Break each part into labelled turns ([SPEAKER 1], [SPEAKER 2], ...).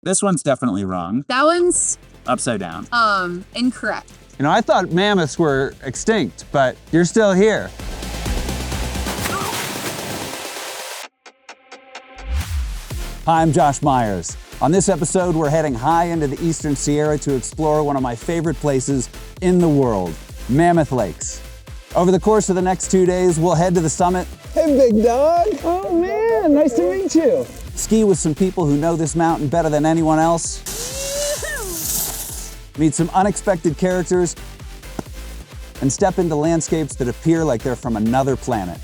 [SPEAKER 1] This one's definitely wrong.
[SPEAKER 2] That one's
[SPEAKER 1] Upside down.
[SPEAKER 2] incorrect.
[SPEAKER 3] You know, I thought mammoths were extinct, but you're still here. Hi, I'm Josh Meyers. On this episode, we're heading high into the Eastern Sierra to explore one of my favorite places in the world, Mammoth Lakes. Over the course of the next 2 days, we'll head to the summit.
[SPEAKER 4] Hey, big dog. Oh, man, nice to meet you.
[SPEAKER 3] Ski with some people who know this mountain better than anyone else. Meet some unexpected characters and step into landscapes that appear like they're from another planet.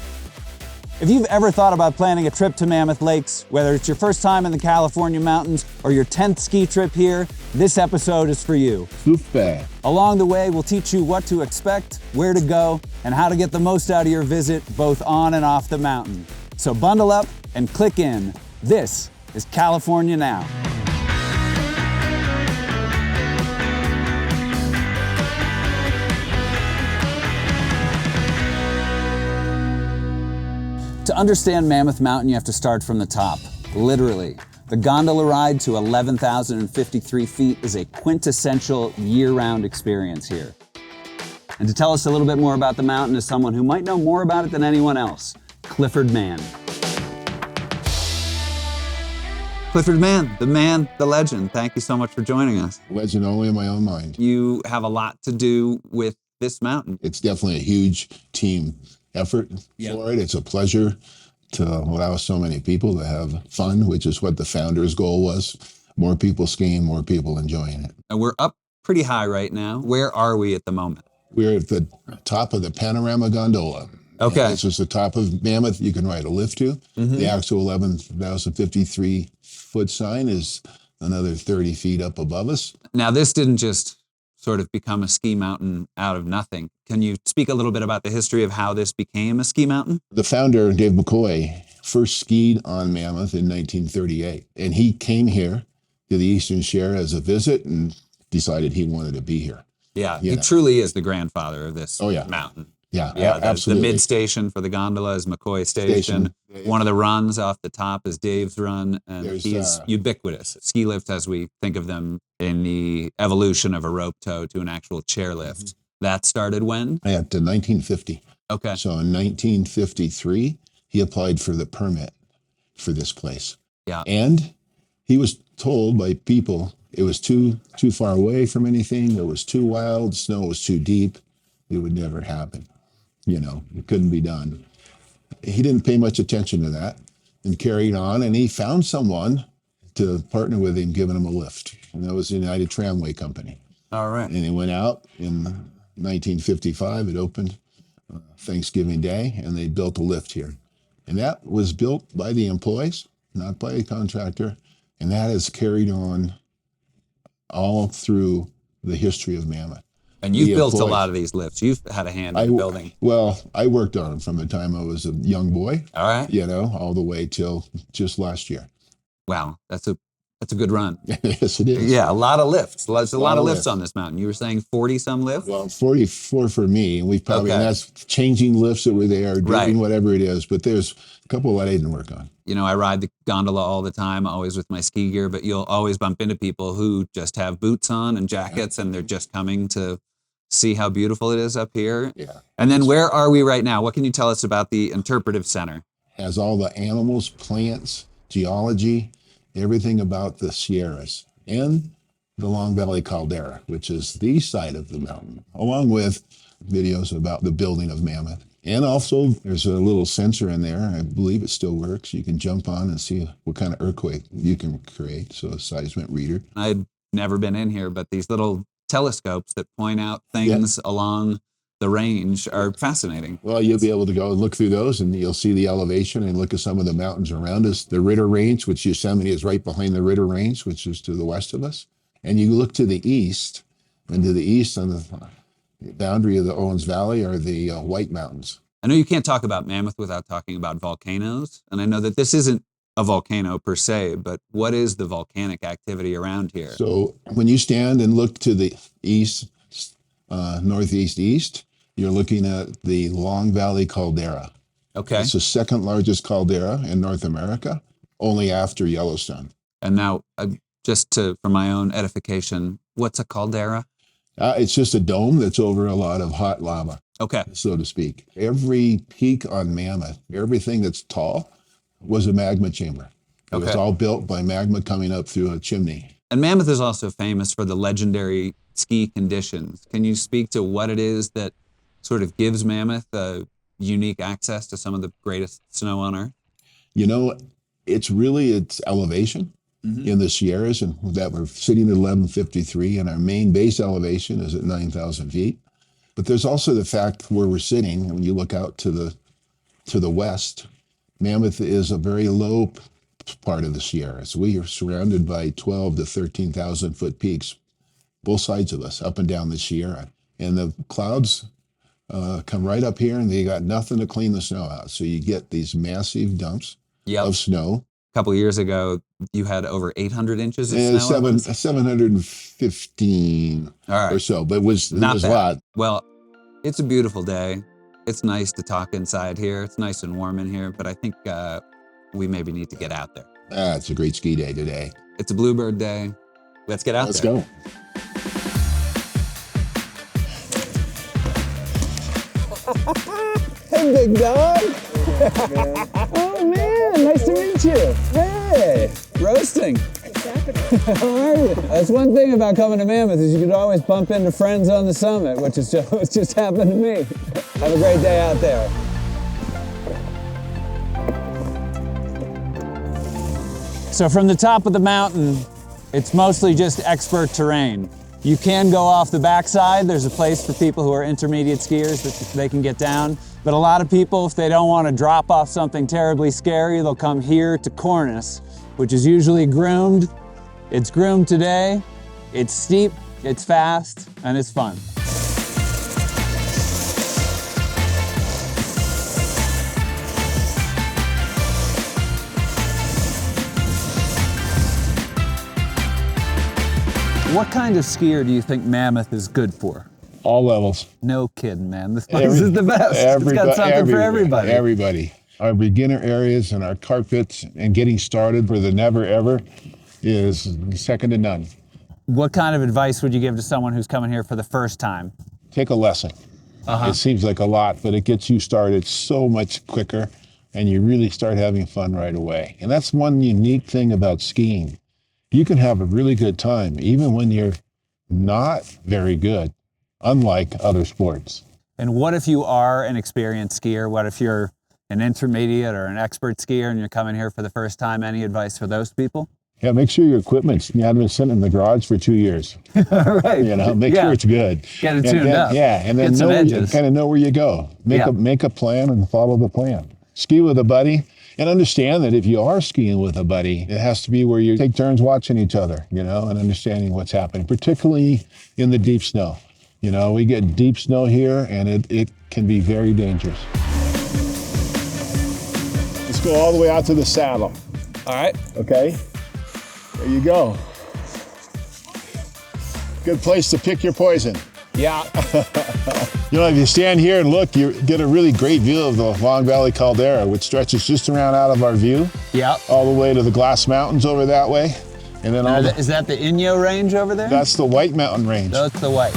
[SPEAKER 3] If you've ever thought about planning a trip to Mammoth Lakes, whether it's your first time in the California mountains or your 10th ski trip here, this episode is for you.
[SPEAKER 4] Super.
[SPEAKER 3] Along the way, we'll teach you what to expect, where to go, and how to get the most out of your visit, both on and off the mountain. So bundle up and click in. This is California Now. To understand Mammoth Mountain, you have to start from the top, literally. The gondola ride to 11,053 feet is a quintessential year-round experience here. And to tell us a little bit more about the mountain is someone who might know more about it than anyone else, Clifford Mann. Clifford Mann, the legend. Thank you so much for joining us.
[SPEAKER 5] Legend only in my own mind.
[SPEAKER 3] You have a lot to do with this mountain.
[SPEAKER 5] It's definitely a huge team effort for it. It's a pleasure to allow so many people to have fun, which is what the founder's goal was. More people skiing, more people enjoying it.
[SPEAKER 3] And we're up pretty high right now. Where are we at the moment?
[SPEAKER 5] We're at the top of the panorama gondola.
[SPEAKER 3] Okay.
[SPEAKER 5] And this is the top of Mammoth you can ride a lift to. The actual 11,053 foot sign is another 30 feet up above us.
[SPEAKER 3] Now, this didn't just sort of become a ski mountain out of nothing. Can you speak a little bit about the history of how this became a ski mountain?
[SPEAKER 5] The founder, Dave McCoy, first skied on Mammoth in 1938. And he came here to the Eastern Shore as a visit and decided he wanted to be here.
[SPEAKER 3] Yeah, he truly is the grandfather of this mountain.
[SPEAKER 5] Yeah,
[SPEAKER 3] Yeah,
[SPEAKER 5] absolutely.
[SPEAKER 3] The mid-station for the gondola is McCoy Station. One of the runs off the top is Dave's run, and he's ubiquitous. Ski lift, as we think of them in the evolution of a rope tow to an actual chairlift. That started when?
[SPEAKER 5] At 1950.
[SPEAKER 3] Okay.
[SPEAKER 5] So in 1953, he applied for the permit for this place.
[SPEAKER 3] Yeah.
[SPEAKER 5] And he was told by people it was too far away from anything. It was too wild. Snow was too deep. It would never happen. You know, it couldn't be done. He didn't pay much attention to that and carried on. And he found someone to partner with him, giving him a lift. And that was the United Tramway Company.
[SPEAKER 3] All right.
[SPEAKER 5] And he went out in 1955. It opened Thanksgiving Day, and they built a lift here. And that was built by the employees, not by a contractor. And that has carried on all through the history of Mammoth.
[SPEAKER 3] And you've built a lot of these lifts. You've had a hand in building.
[SPEAKER 5] Well, I worked on them from the time I was a young boy.
[SPEAKER 3] All right.
[SPEAKER 5] You know, all the way till just last year.
[SPEAKER 3] Wow, that's a good run.
[SPEAKER 5] Yes, it is.
[SPEAKER 3] Yeah, a lot of lifts. There's a lot of lifts on this mountain. You were saying 40-some lifts?
[SPEAKER 5] Well, 44 for me. And we've probably, and that's changing lifts that were there, doing whatever it is. But there's a couple that I didn't work on.
[SPEAKER 3] You know, I ride the gondola all the time, always with my ski gear, but you'll always bump into people who just have boots on and jackets, and they're just coming to see how beautiful it is up here.
[SPEAKER 5] Yeah.
[SPEAKER 3] And then where are we right now? What can you tell us about the Interpretive Center?
[SPEAKER 5] Has all the animals, plants, geology, everything about the Sierras and the Long Valley Caldera, which is the east side of the mountain, along with videos about the building of Mammoth. And also there's a little sensor in there. I believe it still works. You can jump on and see what kind of earthquake you can create. So a seismic reader.
[SPEAKER 3] I'd never been in here, but these little telescopes that point out things along the range are fascinating.
[SPEAKER 5] Well, you'll be able to go and look through those, and you'll see the elevation and look at some of the mountains around us. The Ritter Range, which Yosemite is right behind the Ritter Range, which is to the west of us. And you look to the east, and to the east on the boundary of the Owens Valley are the White Mountains.
[SPEAKER 3] I know you can't talk about Mammoth without talking about volcanoes, and I know that this isn't a volcano per se, but what is the volcanic activity around here?
[SPEAKER 5] So when you stand and look to the east, northeast east, you're looking at the Long Valley Caldera.
[SPEAKER 3] Okay.
[SPEAKER 5] It's the second largest caldera in North America, only after Yellowstone.
[SPEAKER 3] And now for my own edification, what's a caldera?
[SPEAKER 5] It's just a dome that's over a lot of hot lava,
[SPEAKER 3] Okay.
[SPEAKER 5] so to speak. Every peak on Mammoth, everything that's tall, was a magma chamber. It was
[SPEAKER 3] Okay.
[SPEAKER 5] all built by magma coming up through a chimney.
[SPEAKER 3] And Mammoth is also famous for the legendary ski conditions. Can you speak to what it is that sort of gives Mammoth a unique access to some of the greatest snow on Earth?
[SPEAKER 5] You know, it's really its elevation in the Sierras, and that we're sitting at 1153, and our main base elevation is at 9,000 feet. But there's also the fact where we're sitting, when you look out to the west, Mammoth is a very low part of the Sierras. We are surrounded by 12 to 13,000 foot peaks, both sides of us, up and down the Sierra. And the clouds come right up here, and they got nothing to clean the snow out. So you get these massive dumps of snow.
[SPEAKER 3] A couple of years ago, you had over 800 inches of snow.
[SPEAKER 5] 715 or so, but it was a lot.
[SPEAKER 3] Well, it's a beautiful day. It's nice to talk inside here. It's nice and warm in here, but I think we maybe need to get out there.
[SPEAKER 5] It's a great ski day today.
[SPEAKER 3] It's a bluebird day. Let's get out there.
[SPEAKER 5] Let's go.
[SPEAKER 4] Hey, big dog. Oh, man, nice to meet you. Hey, roasting. How are you? That's one thing about coming to Mammoth is you could always bump into friends on the summit, which is just happened to me. Have a great day out there. So from the top of the mountain, it's mostly just expert terrain. You can go off the backside. There's a place for people who are intermediate skiers that they can get down. But a lot of people, if they don't want to drop off something terribly scary, they'll come here to Cornice, which is usually groomed. It's groomed today. It's steep, it's fast, and it's fun. What kind of skier do you think Mammoth is good for?
[SPEAKER 5] All levels.
[SPEAKER 4] No kidding, man. This place is the best. It's got something for everybody.
[SPEAKER 5] Everybody. Our beginner areas and our carpets and getting started for the never ever is second to none.
[SPEAKER 4] What kind of advice would you give to someone who's coming here for the first time?
[SPEAKER 5] Take a lesson. It seems like a lot, but it gets you started so much quicker, and you really start having fun right away. And that's one unique thing about skiing. You can have a really good time even when you're not very good, unlike other sports.
[SPEAKER 4] And what if you are an experienced skier? What if you're an intermediate or an expert skier and you're coming here for the first time? Any advice for those people?
[SPEAKER 5] Yeah, make sure your equipment's not been sitting in the garage for 2 years.
[SPEAKER 4] Right.
[SPEAKER 5] You know, make sure it's good.
[SPEAKER 4] Get it tuned up.
[SPEAKER 5] Yeah, and then kind of know where you go. Make a plan and follow the plan. Ski with a buddy, and understand that if you are skiing with a buddy, it has to be where you take turns watching each other, you know, and understanding what's happening, particularly in the deep snow. You know, we get deep snow here, and it can be very dangerous. Let's go all the way out to the saddle.
[SPEAKER 4] All right.
[SPEAKER 5] Okay, there you go. Good place to pick your poison.
[SPEAKER 4] Yeah.
[SPEAKER 5] You know, if you stand here and look, you get a really great view of the Long Valley Caldera, which stretches just around out of our view.
[SPEAKER 4] Yeah.
[SPEAKER 5] All the way to the Glass Mountains over that way. And then
[SPEAKER 4] Is that the Inyo Range over there?
[SPEAKER 5] That's the White Mountain Range.
[SPEAKER 4] That's the White.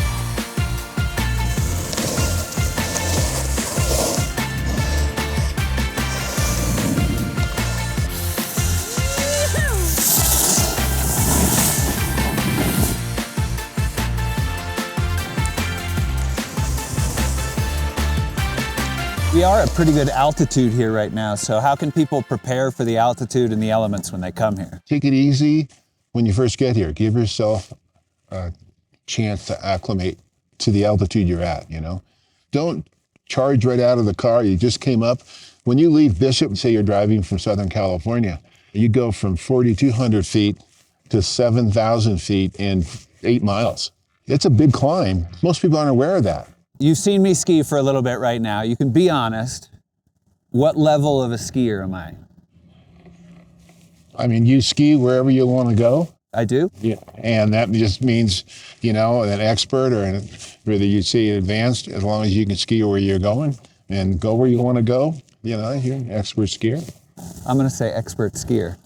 [SPEAKER 4] We are at pretty good altitude here right now, so how can people prepare for the altitude and the elements when they come here?
[SPEAKER 5] Take it easy when you first get here. Give yourself a chance to acclimate to the altitude you're at, you know. Don't charge right out of the car. You just came up. When you leave Bishop, say you're driving from Southern California, you go from 4,200 feet to 7,000 feet in 8 miles. It's a big climb. Most people aren't aware of that.
[SPEAKER 4] You've seen me ski for a little bit right now. You can be honest. What level of a skier am I?
[SPEAKER 5] I mean, you ski wherever you want to go.
[SPEAKER 4] I do?
[SPEAKER 5] Yeah. And that just means, you know, an expert or whether you say advanced, as long as you can ski where you're going and go where you want to go, you know, you're an expert skier.
[SPEAKER 4] I'm going to say expert skier.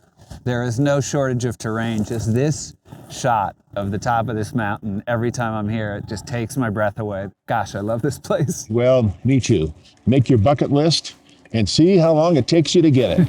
[SPEAKER 4] There is no shortage of terrain. Just this shot of the top of this mountain, every time I'm here, it just takes my breath away. Gosh, I love this place.
[SPEAKER 5] Well, me too. Make your bucket list and see how long it takes you to get it.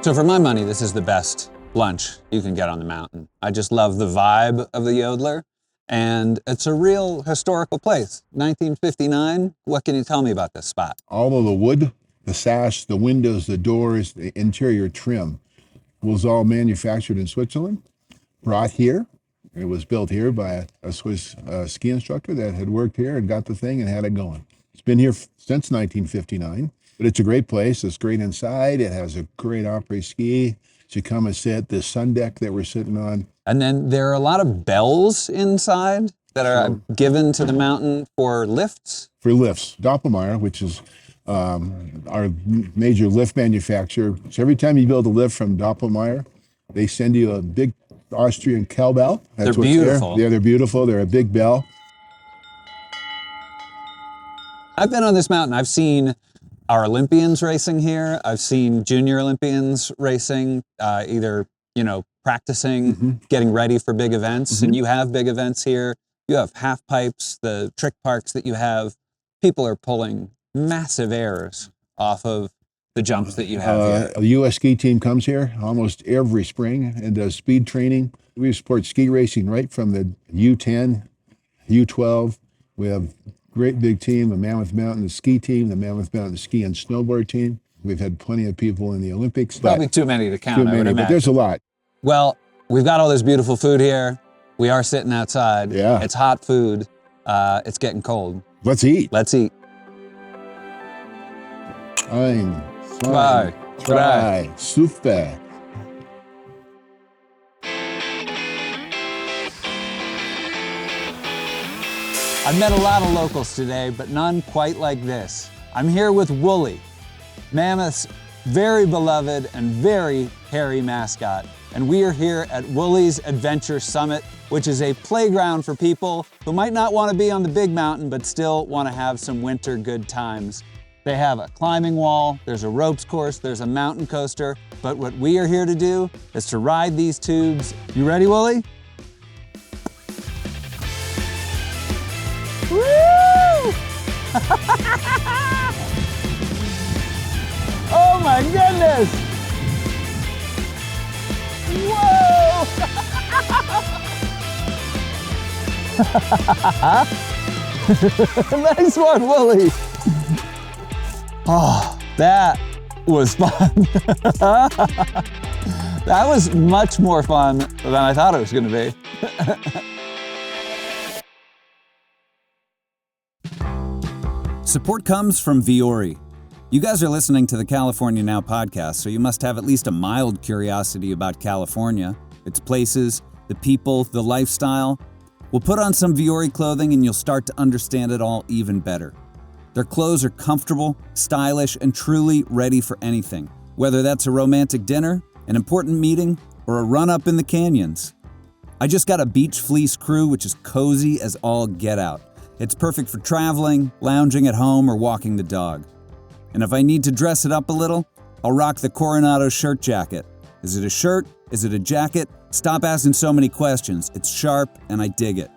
[SPEAKER 4] So for my money, this is the best lunch you can get on the mountain. I just love the vibe of the Yodler, and it's a real historical place. 1959, what can you tell me about this spot?
[SPEAKER 5] All of the wood, the sash, the windows, the doors, the interior trim was all manufactured in Switzerland, brought here. It was built here by a Swiss ski instructor that had worked here and got the thing and had it going. It's been here since 1959. But it's a great place. It's great inside. It has a great après ski. You come and sit, the sun deck that we're sitting on.
[SPEAKER 4] And then there are a lot of bells inside that are given to the mountain for lifts.
[SPEAKER 5] For lifts. Doppelmayr, which is our major lift manufacturer. So every time you build a lift from Doppelmayr, they send you a big Austrian cowbell.
[SPEAKER 4] They're beautiful.
[SPEAKER 5] Yeah, they're beautiful. They're a big bell.
[SPEAKER 4] I've been on this mountain. I've seen our Olympians racing here. I've seen junior Olympians racing, either, practicing, getting ready for big events. And you have big events here. You have half pipes, the trick parks that you have. People are pulling massive airs off of the jumps that you have here.
[SPEAKER 5] A U.S. ski team comes here almost every spring and does speed training. We support ski racing right from the U10, U12. We have great big team, the Mammoth Mountain ski team, the Mammoth Mountain ski and snowboard team. We've had plenty of people in the Olympics.
[SPEAKER 4] Probably too many to count, I would imagine.
[SPEAKER 5] But there's a lot.
[SPEAKER 4] Well, we've got all this beautiful food here. We are sitting outside.
[SPEAKER 5] Yeah.
[SPEAKER 4] It's hot food. It's getting cold.
[SPEAKER 5] Let's eat.
[SPEAKER 4] Let's eat.
[SPEAKER 5] Ein,
[SPEAKER 4] Zwei,
[SPEAKER 5] zwei, drei, super.
[SPEAKER 4] I've met a lot of locals today, but none quite like this. I'm here with Wooly, Mammoth's very beloved and very hairy mascot. And we are here at Wooly's Adventure Summit, which is a playground for people who might not want to be on the big mountain, but still want to have some winter good times. They have a climbing wall, there's a ropes course, there's a mountain coaster, but what we are here to do is to ride these tubes. You ready, Wooly? Woo! Oh my goodness! Whoa! Nice one, Wooly! Oh, that was fun. That was much more fun than I thought it was going to be.
[SPEAKER 3] Support comes from Viore. You guys are listening to the California Now podcast, so you must have at least a mild curiosity about California, its places, the people, the lifestyle. Well, put on some Viore clothing and you'll start to understand it all even better. Their clothes are comfortable, stylish, and truly ready for anything, whether that's a romantic dinner, an important meeting, or a run-up in the canyons. I just got a beach fleece crew, which is cozy as all get out. It's perfect for traveling, lounging at home, or walking the dog. And if I need to dress it up a little, I'll rock the Coronado shirt jacket. Is it a shirt? Is it a jacket? Stop asking so many questions. It's sharp, and I dig it.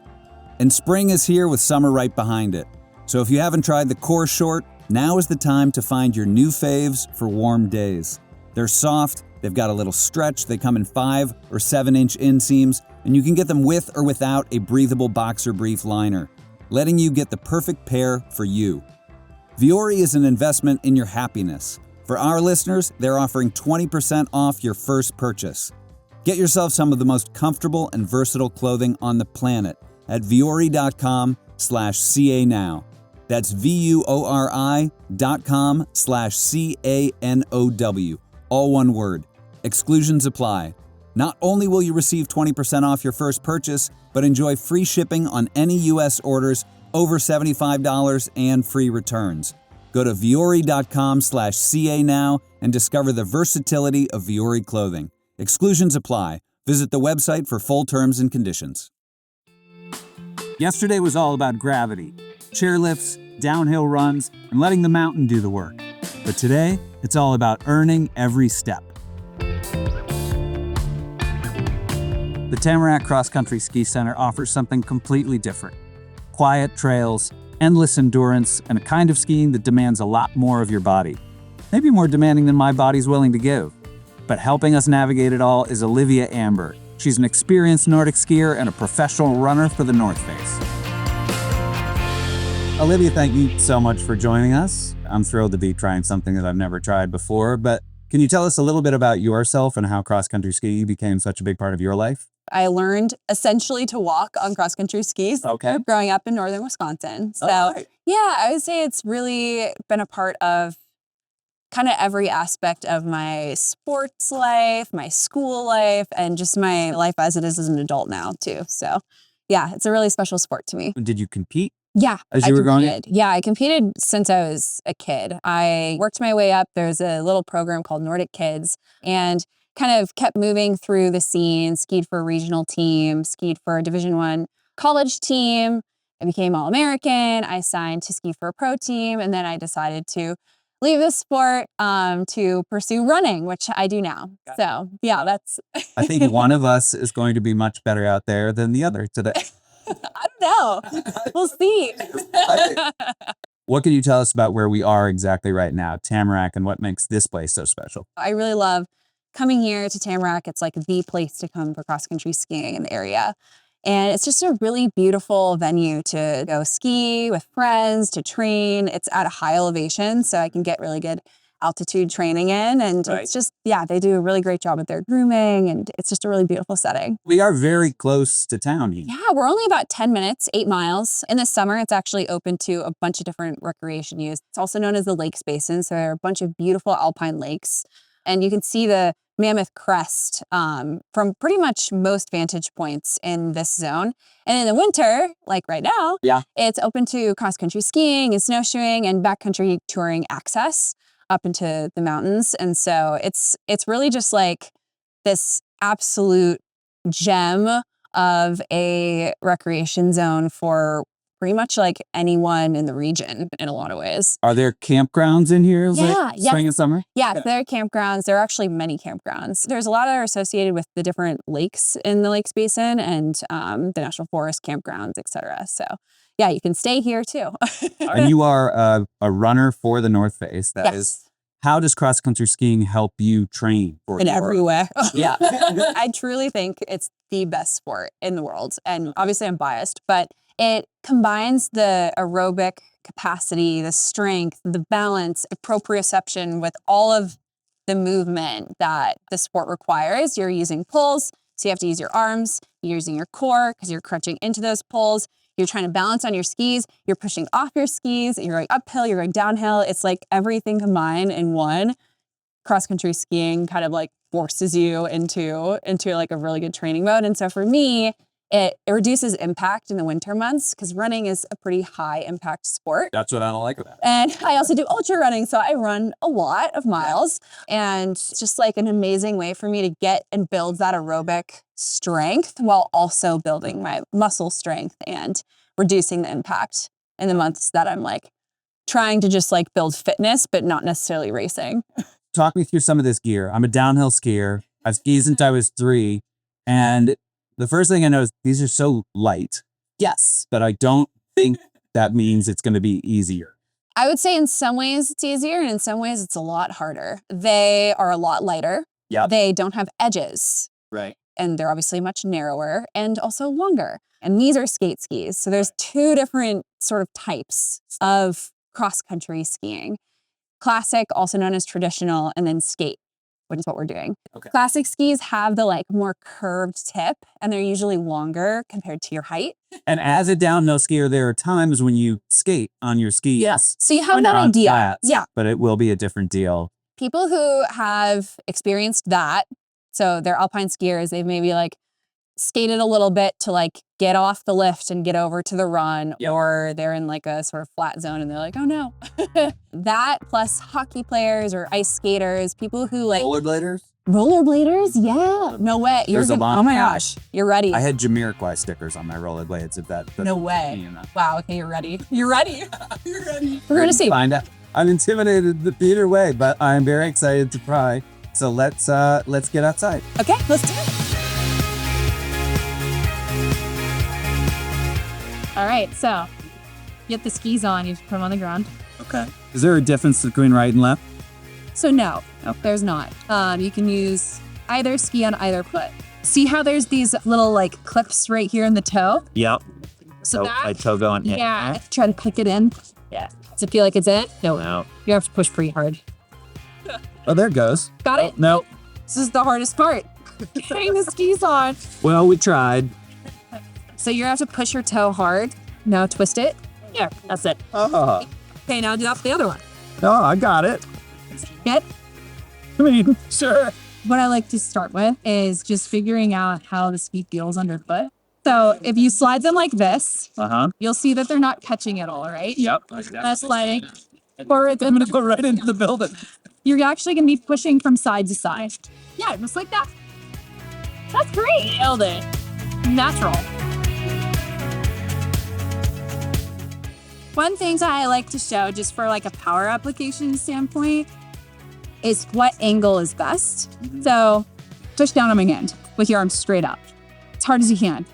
[SPEAKER 3] And spring is here with summer right behind it. So if you haven't tried the Core Short, now is the time to find your new faves for warm days. They're soft, they've got a little stretch, they come in 5 or 7-inch inseams, and you can get them with or without a breathable boxer brief liner, letting you get the perfect pair for you. Viore is an investment in your happiness. For our listeners, they're offering 20% off your first purchase. Get yourself some of the most comfortable and versatile clothing on the planet at viore.com/CA now. That's VUORI.com/CANOW. All one word. Exclusions apply. Not only will you receive 20% off your first purchase, but enjoy free shipping on any U.S. orders over $75 and free returns. Go to vuori.com/ca now and discover the versatility of Vuori clothing. Exclusions apply. Visit the website for full terms and conditions. Yesterday was all about gravity, chairlifts, downhill runs, and letting the mountain do the work. But today, it's all about earning every step. The Tamarack Cross Country Ski Center offers something completely different. Quiet trails, endless endurance, and a kind of skiing that demands a lot more of your body. Maybe more demanding than my body's willing to give. But helping us navigate it all is Olivia Amber. She's an experienced Nordic skier and a professional runner for the North Face. Olivia, thank you so much for joining us. I'm thrilled to be trying something that I've never tried before, but can you tell us a little bit about yourself and how cross-country skiing became such a big part of your life?
[SPEAKER 2] I learned essentially to walk on cross-country skis growing up in northern Wisconsin. So yeah, I would say it's really been a part of kind of every aspect of my sports life, my school life, and just my life as it is as an adult now too. So yeah, it's a really special sport to me.
[SPEAKER 3] Did you compete?
[SPEAKER 2] Yeah,
[SPEAKER 3] as you were growing up?
[SPEAKER 2] Yeah, I competed since I was a kid. I worked my way up. There's a little program called Nordic Kids and kind of kept moving through the scene, skied for a regional team, skied for a Division I college team. I became All-American. I signed to ski for a pro team, and then I decided to leave this sport to pursue running, which I do now. So yeah, that's...
[SPEAKER 3] I think one of us is going to be much better out there than the other today.
[SPEAKER 2] I don't know. We'll see.
[SPEAKER 3] What can you tell us about where we are exactly right now, Tamarack, and what makes this place so special?
[SPEAKER 2] I really love coming here to Tamarack. It's like the place to come for cross-country skiing in the area. And it's just a really beautiful venue to go ski with friends, to train. It's at a high elevation, so I can get really good altitude training in. And it's just, yeah, they do a really great job with their grooming, and it's just a really beautiful setting.
[SPEAKER 3] We are very close to town here.
[SPEAKER 2] Yeah, we're only about 10 minutes, 8 miles. In the summer, it's actually open to a bunch of different recreation use. It's also known as the Lakes Basin, so there are a bunch of beautiful alpine lakes. And you can see the Mammoth Crest from pretty much most vantage points in this zone. And in the winter, like right now, it's open to cross-country skiing and snowshoeing and backcountry touring access up into the mountains. And so it's really just like this absolute gem of a recreation zone for pretty much like anyone in the region in a lot of ways.
[SPEAKER 3] Are there campgrounds in here?
[SPEAKER 2] Yeah.
[SPEAKER 3] Spring and summer?
[SPEAKER 2] Yeah, there are campgrounds. There are actually many campgrounds. There's a lot that are associated with the different lakes in the Lakes Basin and the National Forest campgrounds, etc. So yeah, you can stay here too.
[SPEAKER 3] And you are a runner for the North Face. That is. How does cross-country skiing help you train for
[SPEAKER 2] in every way?
[SPEAKER 3] Yeah.
[SPEAKER 2] I truly think it's the best sport in the world. And obviously I'm biased, but it combines the aerobic capacity, the strength, the balance, the proprioception with all of the movement that the sport requires. You're using pulls, so you have to use your arms, you're using your core because you're crunching into those pulls. You're trying to balance on your skis, you're pushing off your skis, you're going uphill, you're going downhill. It's like everything combined in one. Cross-country skiing kind of like forces you into like a really good training mode. And so for me, it reduces impact in the winter months because running is a pretty high impact sport.
[SPEAKER 3] That's what I don't like about it.
[SPEAKER 2] And I also do ultra running, so I run a lot of miles. And it's just like an amazing way for me to get and build that aerobic strength while also building my muscle strength and reducing the impact in the months that I'm like trying to just like build fitness, but not necessarily racing.
[SPEAKER 3] Talk me through some of this gear. I'm a downhill skier. I've skied since I was 3. And the first thing I know is these are so light.
[SPEAKER 2] Yes.
[SPEAKER 3] But I don't think that means it's going to be easier.
[SPEAKER 2] I would say in some ways it's easier and in some ways it's a lot harder. They are a lot lighter.
[SPEAKER 3] Yeah.
[SPEAKER 2] They don't have edges.
[SPEAKER 3] Right.
[SPEAKER 2] And they're obviously much narrower and also longer. And these are skate skis. So there's 2 different sort of types of cross-country skiing. Classic, also known as traditional, and then skate, which is what we're doing.
[SPEAKER 3] Okay.
[SPEAKER 2] Classic skis have the like more curved tip and they're usually longer compared to your height.
[SPEAKER 3] And as a downhill skier, there are times when you skate on your skis.
[SPEAKER 2] Yes. So you have
[SPEAKER 3] When
[SPEAKER 2] that
[SPEAKER 3] you're on
[SPEAKER 2] idea.
[SPEAKER 3] flats,
[SPEAKER 2] Yeah.
[SPEAKER 3] But it will be a different deal.
[SPEAKER 2] People who have experienced that, so they're alpine skiers, they've maybe like skated a little bit to like get off the lift and get over to the run, or they're in like a sort of flat zone and they're like, oh no. That plus hockey players or ice skaters, people who like
[SPEAKER 3] Rollerbladers?
[SPEAKER 2] rollerbladers. Yeah, no way.
[SPEAKER 3] There's a lot.
[SPEAKER 2] Oh my gosh, you're ready.
[SPEAKER 3] I had Jamiroquai stickers on my rollerblades. If that.
[SPEAKER 2] No way.
[SPEAKER 3] You know.
[SPEAKER 2] Wow. Okay, you're ready. You're ready.
[SPEAKER 3] You're ready.
[SPEAKER 2] We're gonna see.
[SPEAKER 3] Find out. I'm intimidated either way, but I'm very excited to try. So let's get outside.
[SPEAKER 2] Okay, let's do it. All right, so you get the skis on, you put them on the ground.
[SPEAKER 1] Okay. Is there a difference between right and left?
[SPEAKER 2] So no, there's not. You can use either ski on either foot. See how there's these little like clips right here in the toe?
[SPEAKER 1] Yep.
[SPEAKER 2] So that,
[SPEAKER 1] my toe going in.
[SPEAKER 2] yeah, try to pick it in. Yeah. Does it feel like it's in?
[SPEAKER 1] No.
[SPEAKER 2] You have to push pretty hard.
[SPEAKER 1] Oh, there it goes.
[SPEAKER 2] Got it?
[SPEAKER 1] No.
[SPEAKER 2] This is the hardest part. Getting the skis on.
[SPEAKER 1] Well, we tried.
[SPEAKER 2] So you have to push your toe hard. Now twist it. Yeah, that's it.
[SPEAKER 1] Oh.
[SPEAKER 2] Okay, now do that for the other one.
[SPEAKER 1] No, I got it.
[SPEAKER 2] Get?
[SPEAKER 1] I mean, sure.
[SPEAKER 2] What I like to start with is just figuring out how the ski feels underfoot. So if you slide them like this, you'll see that they're not catching at all, right?
[SPEAKER 1] Yep.
[SPEAKER 2] That's sliding forward.
[SPEAKER 1] I'm gonna go right into the building.
[SPEAKER 2] You're actually gonna be pushing from side to side. Yeah, just like that. That's great. Nailed it. Natural. One thing that I like to show just for like a power application standpoint is what angle is best. So push down on my hand with your arms straight up. As hard as you can.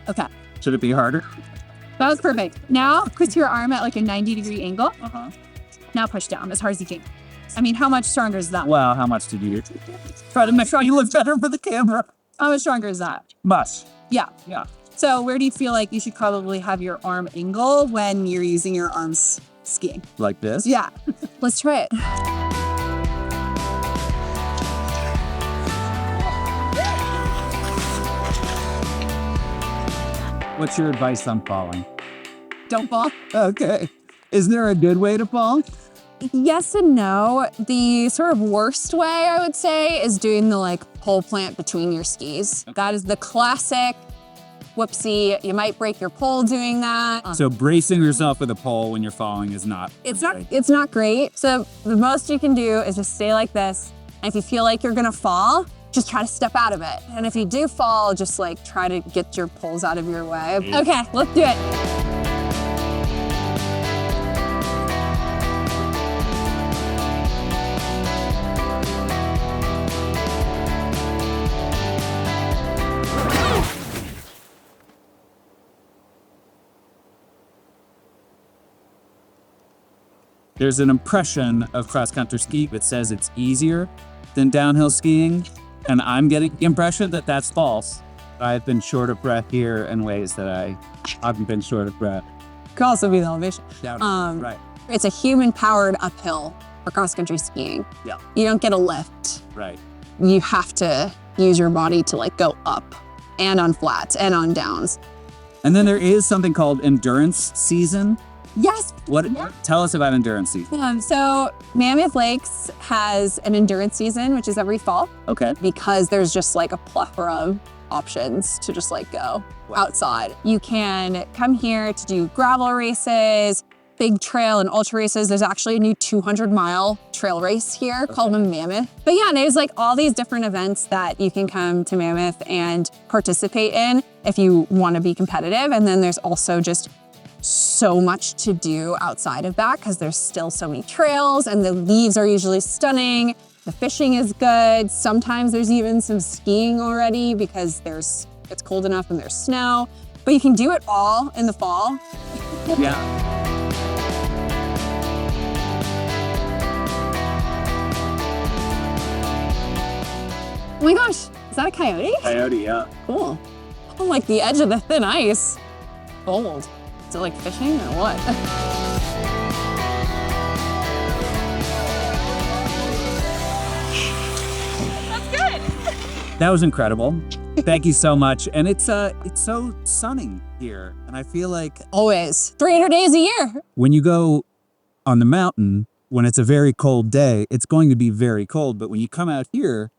[SPEAKER 2] Okay,
[SPEAKER 1] Should it be harder?
[SPEAKER 2] that was perfect. Now put your arm at like a 90-degree angle. Now push down as hard as you can. I mean, how much stronger is that?
[SPEAKER 1] Well, how much did you try to make sure you look better for the camera?
[SPEAKER 2] How much stronger is that?
[SPEAKER 1] Much.
[SPEAKER 2] Yeah.
[SPEAKER 1] Yeah.
[SPEAKER 2] So where do you feel like you should probably have your arm angle when you're using your arms skiing?
[SPEAKER 1] Like this?
[SPEAKER 2] Yeah. Let's try it.
[SPEAKER 1] What's your advice on falling?
[SPEAKER 2] Don't fall.
[SPEAKER 1] Okay. Is there a good way to fall?
[SPEAKER 2] Yes and no. The sort of worst way, I would say, is doing the like pole plant between your skis. That is the classic whoopsie. You might break your pole doing that.
[SPEAKER 1] So bracing yourself with a pole when you're falling is not.
[SPEAKER 2] It's not great. So the most you can do is just stay like this. And if you feel like you're gonna fall, just try to step out of it. And if you do fall, just like try to get your poles out of your way. Okay, let's do it.
[SPEAKER 1] There's an impression of cross-country ski that says it's easier than downhill skiing, and I'm getting the impression that that's false. I've been short of breath here in ways that I haven't been short of breath.
[SPEAKER 2] Could also be the elevation.
[SPEAKER 1] Right.
[SPEAKER 2] It's a human-powered uphill for cross-country skiing.
[SPEAKER 1] Yeah.
[SPEAKER 2] You don't get a lift.
[SPEAKER 1] Right.
[SPEAKER 2] You have to use your body to like go up and on flats and on downs.
[SPEAKER 1] And then there is something called endurance season.
[SPEAKER 2] Yes.
[SPEAKER 1] Tell us about endurance season.
[SPEAKER 2] So Mammoth Lakes has an endurance season, which is every fall.
[SPEAKER 1] Okay.
[SPEAKER 2] Because there's just like a plethora of options to just like go outside. You can come here to do gravel races, big trail and ultra races. There's actually a new 200-mile trail race here called Mammoth. But yeah, there's like all these different events that you can come to Mammoth and participate in if you want to be competitive. And then there's also just so much to do outside of that because there's still so many trails and the leaves are usually stunning. The fishing is good. Sometimes there's even some skiing already because it's cold enough and there's snow. But you can do it all in the fall.
[SPEAKER 1] Yeah.
[SPEAKER 2] Oh my gosh, is that a coyote?
[SPEAKER 1] Coyote, yeah.
[SPEAKER 2] Cool. On like the edge of the thin ice. Bold. Is it like fishing or what? That's good.
[SPEAKER 1] That was incredible. Thank you so much. And it's so sunny here. And I feel like
[SPEAKER 2] Always. 300 days a year.
[SPEAKER 1] when you go on the mountain, when it's a very cold day, it's going to be very cold. But when you come out here,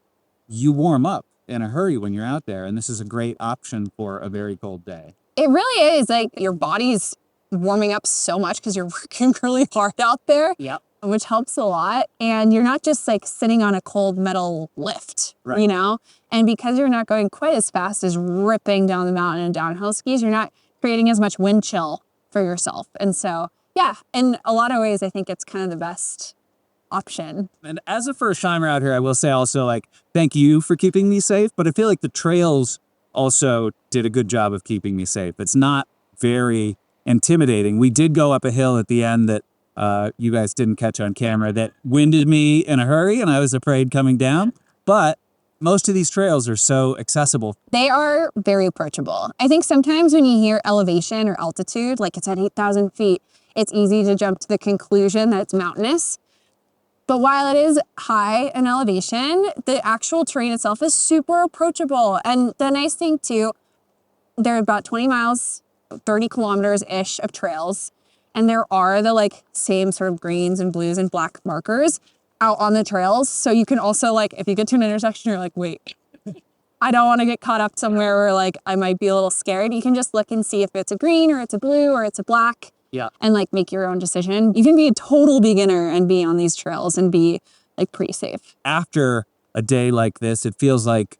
[SPEAKER 1] you warm up in a hurry when you're out there. And this is a great option for a very cold day.
[SPEAKER 2] It really is. Like, your body's warming up so much because you're working really hard out there.
[SPEAKER 1] Yep.
[SPEAKER 2] Which helps a lot. And you're not just like sitting on a cold metal lift,
[SPEAKER 1] Right.
[SPEAKER 2] you know? And because you're not going quite as fast as ripping down the mountain and downhill skis, you're not creating as much wind chill for yourself. And so, yeah, in a lot of ways, I think it's kind of the best option.
[SPEAKER 1] And as a first timer out here, I will say also, like, thank you for keeping me safe. But I feel like the trails also did a good job of keeping me safe. It's not very intimidating. We did go up a hill at the end that you guys didn't catch on camera that winded me in a hurry, and I was afraid coming down. But most of these trails are so accessible.
[SPEAKER 2] They are very approachable. I think sometimes when you hear elevation or altitude, like it's at 8,000 feet, it's easy to jump to the conclusion that it's mountainous. But while it is high in elevation, the actual terrain itself is super approachable. And the nice thing too, there are about 20 miles, 30 kilometers-ish of trails. And there are the like same sort of greens and blues and black markers out on the trails. So you can also, like, if you get to an intersection, you're like, wait, I don't want to get caught up somewhere where like I might be a little scared. You can just look and see if it's a green or it's a blue or it's a black.
[SPEAKER 1] Yeah.
[SPEAKER 2] And like make your own decision. You can be a total beginner and be on these trails and be like pretty safe.
[SPEAKER 1] After a day like this, it feels like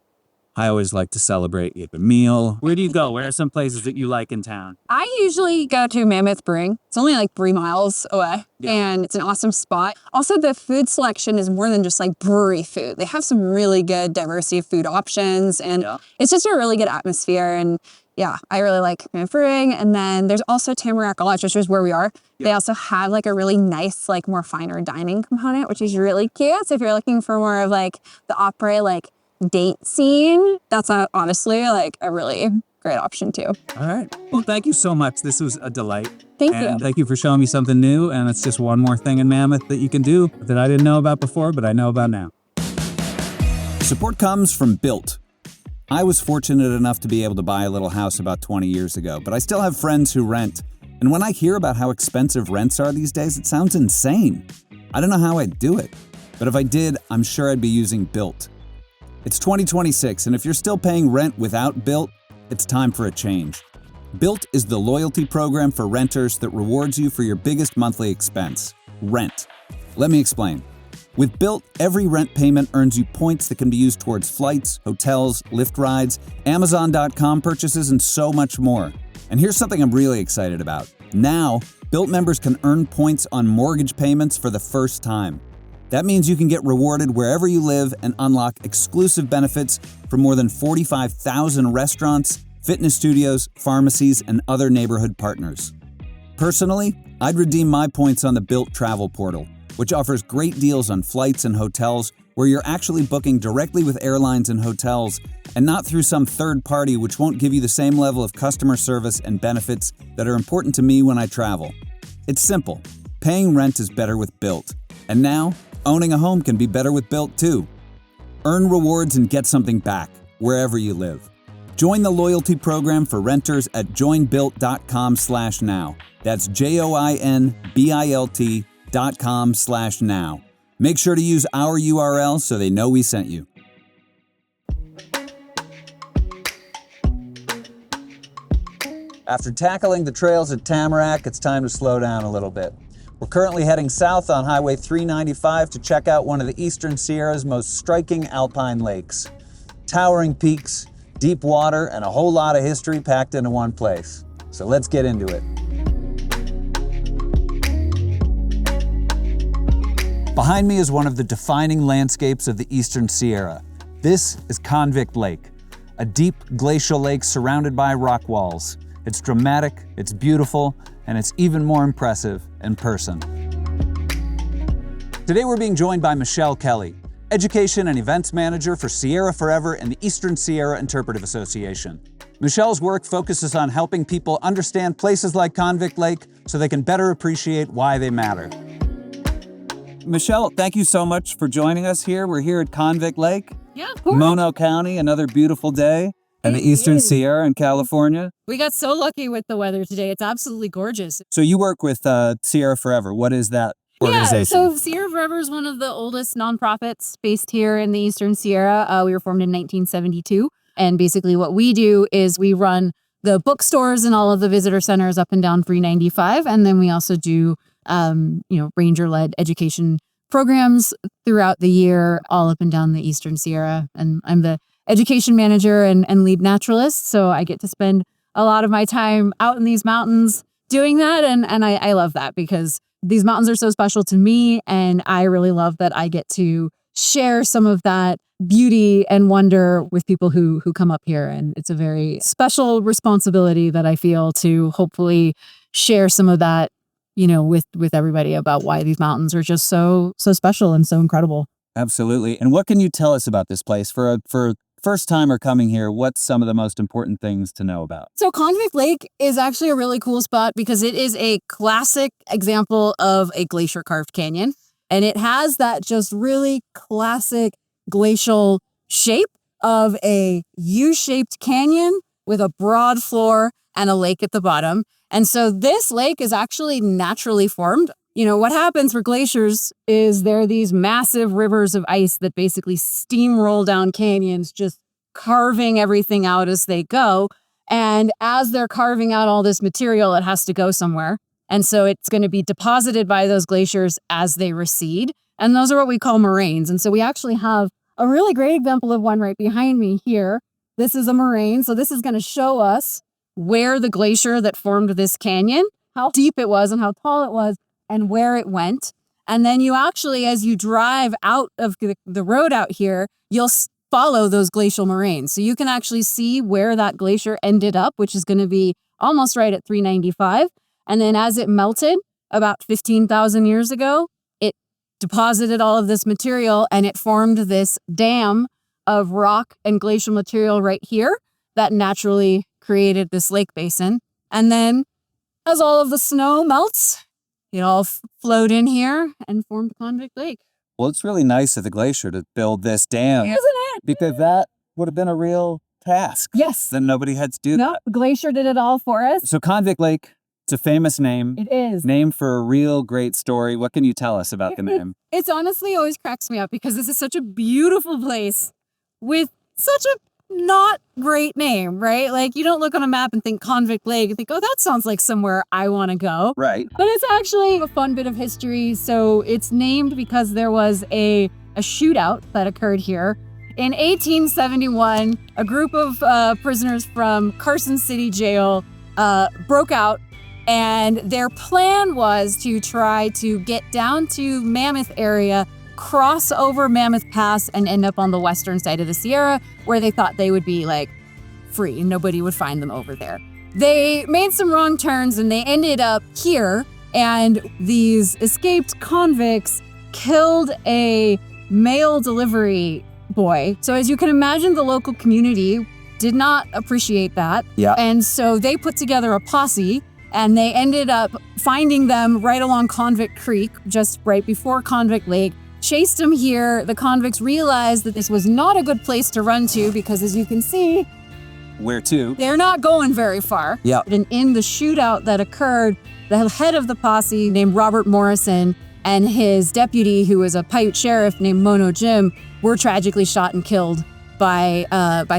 [SPEAKER 1] I always like to celebrate. You have a meal. Where do you go? Where are some places that you like in town?
[SPEAKER 2] I usually go to Mammoth Brewing. It's only like 3 miles away, and it's an awesome spot. Also, the food selection is more than just like brewery food. They have some really good diversity of food options, and it's just a really good atmosphere. And yeah, I really like Mammoth Brewing. And then there's also Tamarack Lodge, which is where we are. They also have like a really nice, like more finer dining component, which is really cute. So if you're looking for more of like the opera, like date scene, that's honestly like a really great option too.
[SPEAKER 1] All right. Well, thank you so much. This was a delight.
[SPEAKER 2] Thank
[SPEAKER 1] And
[SPEAKER 2] you.
[SPEAKER 1] thank you for showing me something new. And it's just one more thing in Mammoth that you can do that I didn't know about before, but I know about now.
[SPEAKER 3] Support comes from Built. I was fortunate enough to be able to buy a little house about 20 years ago, but I still have friends who rent. And when I hear about how expensive rents are these days, it sounds insane. I don't know how I'd do it. But if I did, I'm sure I'd be using Built. It's 2026, and if you're still paying rent without Built, it's time for a change. Built is the loyalty program for renters that rewards you for your biggest monthly expense, rent. Let me explain. With Built, every rent payment earns you points that can be used towards flights, hotels, Lyft rides, Amazon.com purchases, and so much more. And here's something I'm really excited about. Now, Built members can earn points on mortgage payments for the first time. That means you can get rewarded wherever you live and unlock exclusive benefits from more than 45,000 restaurants, fitness studios, pharmacies, and other neighborhood partners. Personally, I'd redeem my points on the Built Travel Portal, which offers great deals on flights and hotels where you're actually booking directly with airlines and hotels and not through some third party which won't give you the same level of customer service and benefits that are important to me when I travel. It's simple. Paying rent is better with Built. And now, owning a home can be better with Built too. Earn rewards and get something back, wherever you live. Join the loyalty program for renters at joinbuilt.com/now. That's JOINBILT.com/now. Make sure to use our URL so they know we sent you. After tackling the trails at Tamarack, it's time to slow down a little bit. We're currently heading south on Highway 395 to check out one of the Eastern Sierra's most striking alpine lakes. Towering peaks, deep water, and a whole lot of history packed into one place. So let's get into it. Behind me is one of the defining landscapes of the Eastern Sierra. This is Convict Lake, a deep glacial lake surrounded by rock walls. It's dramatic, it's beautiful, and it's even more impressive in person. Today we're being joined by Michelle Kelly, Education and Events Manager for Sierra Forever and the Eastern Sierra Interpretive Association. Michelle's work focuses on helping people understand places like Convict Lake so they can better appreciate why they matter. Michelle, thank you so much for joining us here. We're here at Convict Lake,
[SPEAKER 6] Yeah, of course.
[SPEAKER 3] Mono County, another beautiful day in the Eastern Sierra in California.
[SPEAKER 6] We got so lucky with the weather today. It's absolutely gorgeous.
[SPEAKER 3] So you work with Sierra Forever. What is that
[SPEAKER 1] organization?
[SPEAKER 2] So Sierra Forever is one of the oldest nonprofits based here in the Eastern Sierra. We were formed in 1972. And basically what we do is we run the bookstores and all of the visitor centers up and down 395. And then we also do, ranger-led education programs throughout the year, all up and down the Eastern Sierra. And I'm the education manager and lead naturalist. So I get to spend a lot of my time out in these mountains doing that. And I love that because these mountains are so special to me. And I really love that I get to share some of that beauty and wonder with people who come up here. And it's a very special responsibility that I feel to hopefully share some of that, with everybody about why these mountains are just so special and so incredible.
[SPEAKER 1] Absolutely. And what can you tell us about this place for first timer coming here? What's some of the most important things to know about?
[SPEAKER 2] So Convict Lake is actually a really cool spot because it is a classic example of a glacier carved canyon. And it has that just really classic glacial shape of a U-shaped canyon with a broad floor and a lake at the bottom. And so this lake is actually naturally formed. What happens for glaciers is there are these massive rivers of ice that basically steamroll down canyons, just carving everything out as they go. And as they're carving out all this material, it has to go somewhere. And so it's going to be deposited by those glaciers as they recede. And those are what we call moraines. And so we actually have a really great example of one right behind me here. This is a moraine. So this is going to show us where the glacier that formed this canyon, how deep it was and how tall it was and where it went. And then you actually, as you drive out of the road out here, you'll follow those glacial moraines. So you can actually see where that glacier ended up, which is going to be almost right at 395. And then as it melted about 15,000 years ago, it deposited all of this material and it formed this dam of rock and glacial material right here that naturally created this lake basin. And then as all of the snow melts, it all flowed in here and formed Convict Lake.
[SPEAKER 1] Well, it's really nice of the glacier to build this dam.
[SPEAKER 2] Isn't it?
[SPEAKER 1] Because that would have been a real task.
[SPEAKER 2] Yes.
[SPEAKER 1] Then nobody had to do
[SPEAKER 2] No,
[SPEAKER 1] that.
[SPEAKER 2] the glacier did it all for us.
[SPEAKER 1] So Convict Lake, it's a famous name.
[SPEAKER 2] It is.
[SPEAKER 1] Named for a real great story. What can you tell us about the name?
[SPEAKER 2] It's honestly always cracks me up because this is such a beautiful place with such a not great name, right? Like you don't look on a map and think Convict Lake and think, oh, that sounds like somewhere I want to go.
[SPEAKER 1] Right.
[SPEAKER 2] But it's actually a fun bit of history. So it's named because there was a shootout that occurred here. In 1871, a group of prisoners from Carson City Jail broke out, and their plan was to try to get down to Mammoth area, cross over Mammoth Pass, and end up on the western side of the Sierra, where they thought they would be like free and nobody would find them over there. They made some wrong turns and they ended up here, and these escaped convicts killed a mail delivery boy. So as you can imagine, the local community did not appreciate that.
[SPEAKER 1] Yeah.
[SPEAKER 2] And so they put together a posse and they ended up finding them right along Convict Creek, just right before Convict Lake, chased them here. The convicts realized that this was not a good place to run to because, as you can see,
[SPEAKER 1] Where to?
[SPEAKER 2] they're not going very far.
[SPEAKER 1] Yeah.
[SPEAKER 2] And in the shootout that occurred, the head of the posse named Robert Morrison and his deputy, who was a Paiute sheriff named Mono Jim, were tragically shot and killed by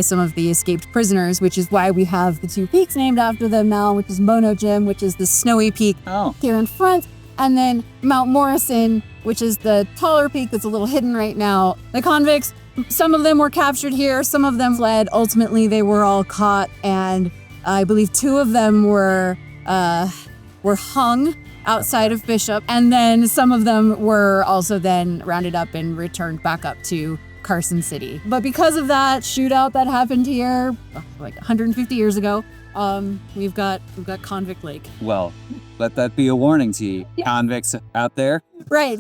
[SPEAKER 2] some of the escaped prisoners, which is why we have the two peaks named after them now, which is Mono Jim, which is the snowy peak here in front, and then Mount Morrison, which is the taller peak that's a little hidden right now. The convicts, some of them were captured here, some of them fled. Ultimately, they were all caught, and I believe two of them were hung outside of Bishop, and then some of them were also then rounded up and returned back up to Carson City. But because of that shootout that happened here like 150 years ago, we've got Convict Lake.
[SPEAKER 1] Well, let that be a warning to you convicts out there.
[SPEAKER 2] Right.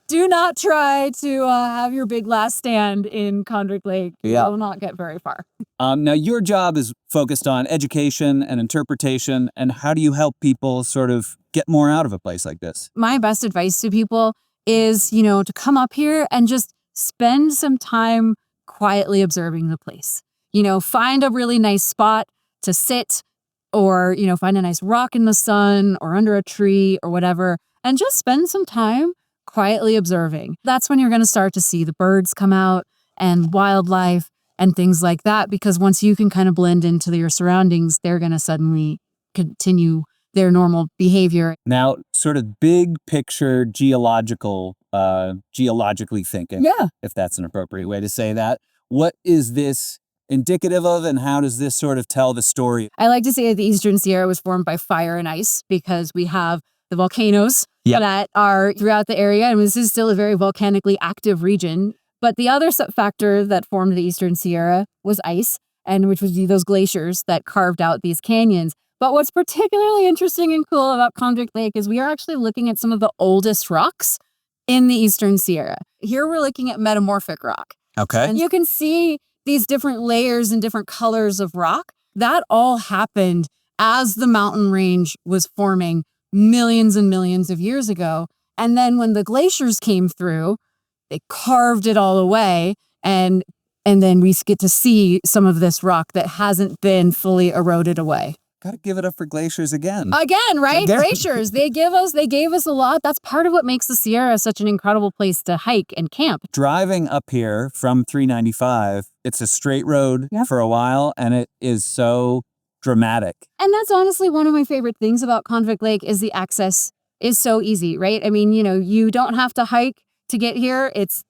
[SPEAKER 2] Do not try to have your big last stand in Convict Lake.
[SPEAKER 1] Yeah.
[SPEAKER 2] You will not get very far.
[SPEAKER 1] Now, your job is focused on education and interpretation, and how do you help people sort of get more out of a place like this?
[SPEAKER 2] My best advice to people is, to come up here and just spend some time quietly observing the place. Find a really nice spot to sit, or, find a nice rock in the sun or under a tree or whatever, and just spend some time quietly observing. That's when you're going to start to see the birds come out and wildlife and things like that, because once you can kind of blend into your surroundings, they're going to suddenly continue their normal behavior.
[SPEAKER 1] Now, sort of big picture geologically thinking, if that's an appropriate way to say that. What is this indicative of, and how does this sort of tell the story?
[SPEAKER 2] I like to say that the Eastern Sierra was formed by fire and ice, because we have the volcanoes that are throughout the area, and this is still a very volcanically active region. But the other factor that formed the Eastern Sierra was ice, and which was those glaciers that carved out these canyons. But what's particularly interesting and cool about Convict Lake is we are actually looking at some of the oldest rocks in the Eastern Sierra. Here we're looking at metamorphic rock.
[SPEAKER 1] Okay.
[SPEAKER 2] And you can see these different layers and different colors of rock. That all happened as the mountain range was forming millions and millions of years ago. And then when the glaciers came through, they carved it all away, and then we get to see some of this rock that hasn't been fully eroded away.
[SPEAKER 1] Got to give it up for glaciers again.
[SPEAKER 2] Again, right? Glaciers. They gave us a lot. That's part of what makes the Sierra such an incredible place to hike and camp.
[SPEAKER 1] Driving up here from 395, it's a straight road for a while, and it is so dramatic.
[SPEAKER 2] And that's honestly one of my favorite things about Convict Lake is the access is so easy, right? I mean, you don't have to hike to get here. It's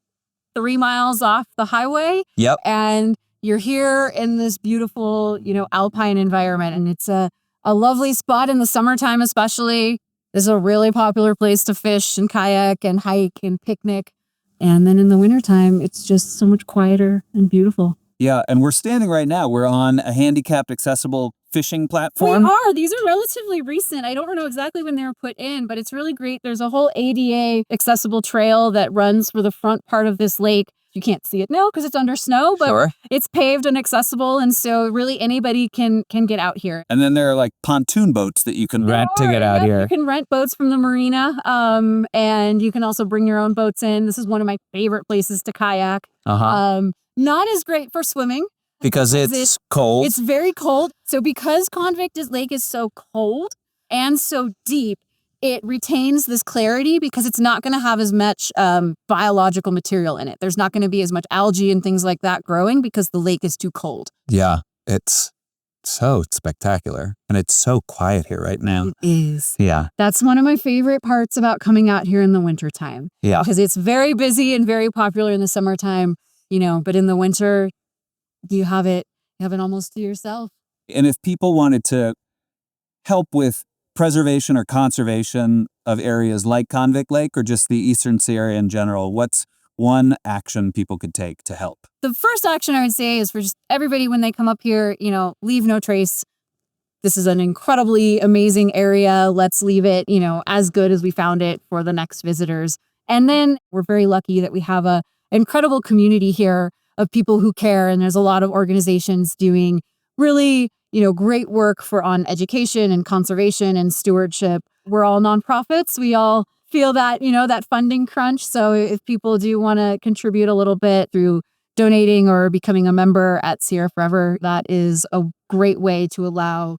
[SPEAKER 2] 3 miles off the highway.
[SPEAKER 1] Yep.
[SPEAKER 2] And you're here in this beautiful, alpine environment. And it's a lovely spot in the summertime, especially. This is a really popular place to fish and kayak and hike and picnic. And then in the wintertime, it's just so much quieter and beautiful.
[SPEAKER 1] Yeah, and we're standing right now. We're on a handicapped accessible fishing platform.
[SPEAKER 2] We are. These are relatively recent. I don't know exactly when they were put in, but it's really great. There's a whole ADA accessible trail that runs for the front part of this lake. You can't see it now because it's under snow, but it's paved and accessible. And so really anybody can get out here.
[SPEAKER 1] And then there are like pontoon boats that you can rent to get out here.
[SPEAKER 2] You can rent boats from the marina, and you can also bring your own boats in. This is one of my favorite places to kayak. Not as great for swimming.
[SPEAKER 1] Because it's cold.
[SPEAKER 2] It's very cold. So because Convict Lake is so cold and so deep, it retains this clarity because it's not going to have as much biological material in it. There's not going to be as much algae and things like that growing because the lake is too cold.
[SPEAKER 1] Yeah, it's so spectacular. And it's so quiet here right now.
[SPEAKER 2] It is.
[SPEAKER 1] Yeah.
[SPEAKER 2] That's one of my favorite parts about coming out here in the wintertime.
[SPEAKER 1] Yeah.
[SPEAKER 2] Because it's very busy and very popular in the summertime, but in the winter, you have it almost to yourself.
[SPEAKER 1] And if people wanted to help with preservation or conservation of areas like Convict Lake or just the Eastern Sierra in general, what's one action people could take to help?
[SPEAKER 2] The first action I would say is for just everybody when they come up here, leave no trace. This is an incredibly amazing area. Let's leave it, as good as we found it for the next visitors. And then we're very lucky that we have an incredible community here of people who care. And there's a lot of organizations doing really, great work on education and conservation and stewardship. We're all nonprofits. We all feel that, that funding crunch. So if people do want to contribute a little bit through donating or becoming a member at Sierra Forever, that is a great way to allow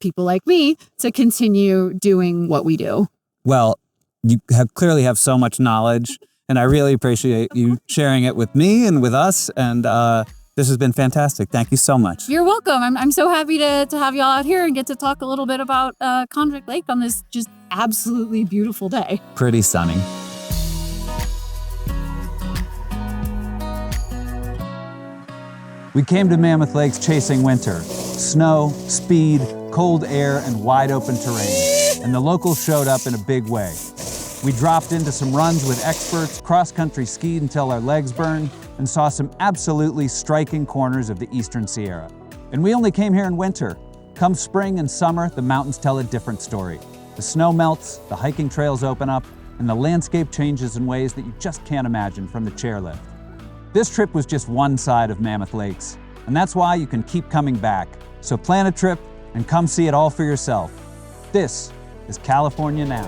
[SPEAKER 2] people like me to continue doing what we do.
[SPEAKER 1] Well, you clearly have so much knowledge, and I really appreciate you sharing it with me and with us. And this has been fantastic. Thank you so much.
[SPEAKER 2] You're welcome. I'm so happy to have y'all out here and get to talk a little bit about Convict Lake on this just absolutely beautiful day.
[SPEAKER 1] Pretty sunny.
[SPEAKER 4] We came to Mammoth Lakes chasing winter. Snow, speed, cold air, and wide open terrain. And the locals showed up in a big way. We dropped into some runs with experts, cross-country skied until our legs burned, and saw some absolutely striking corners of the Eastern Sierra. And we only came here in winter. Come spring and summer, the mountains tell a different story. The snow melts, the hiking trails open up, and the landscape changes in ways that you just can't imagine from the chairlift. This trip was just one side of Mammoth Lakes, and that's why you can keep coming back. So plan a trip and come see it all for yourself. This is California Now.